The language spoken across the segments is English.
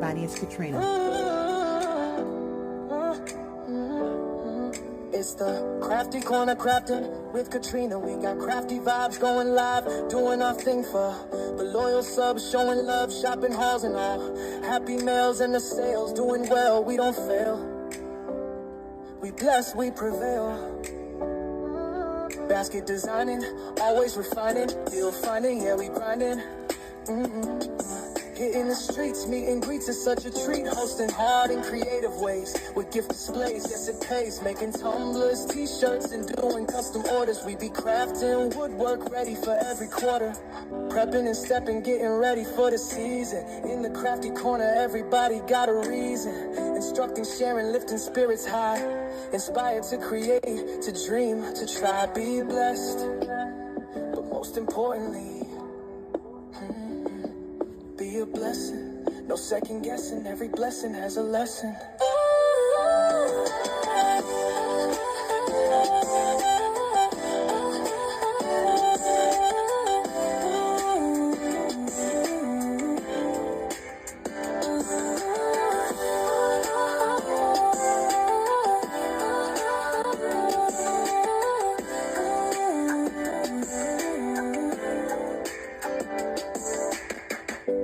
everybody. It's Katrina. It's the Krafty Corner crafting with Katrina. We got crafty vibes going live, doing our thing for the loyal subs, showing love, shopping hauls and all. Happy mails and the sales, doing well, we don't fail. We bless, we prevail. Basket designing, always refining, deal finding, yeah, we grinding. Hitting the streets, meet and greets is such a treat. Hosting hard in creative ways with gift displays, yes it pays. Making tumblers, t-shirts, and doing custom orders. We be crafting woodwork ready for every quarter. Prepping and stepping, getting ready for the season. In the Krafty Corner, everybody got a reason. Instructing, sharing, lifting spirits high. Inspired to create, to dream, to try. Be blessed, but most importantly, be a blessing, no second guessing, every blessing has a lesson.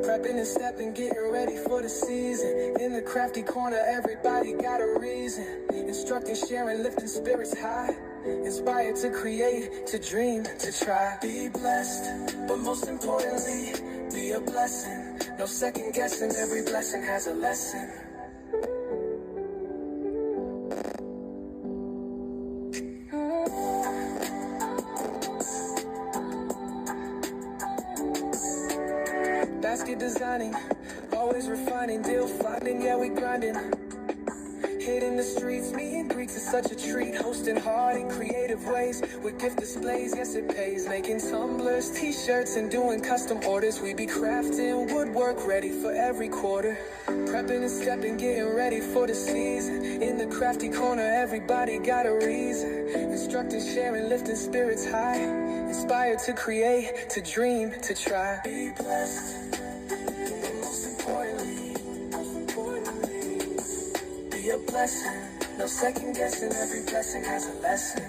Prepping and stepping, getting ready for the season. In the Krafty Corner, everybody got a reason. Instructing, sharing, lifting spirits high. Inspired to create, to dream, to try. Be blessed, but most importantly, be a blessing. No second guessing, every blessing has a lesson. Basket designing, always refining, deal finding, yeah we grinding. Hitting the streets, meet and greets is such a treat. Hosting hard in creative ways with gift displays, yes it pays. Making tumblers, t-shirts, and doing custom orders. We be crafting woodwork ready for every quarter. Prepping and stepping, getting ready for the season. In the Krafty Corner, everybody got a reason. Instructing, sharing, lifting spirits high. Inspired to create, to dream, to try. Be blessed, but most importantly, be a blessing. No second guessing, every blessing has a lesson.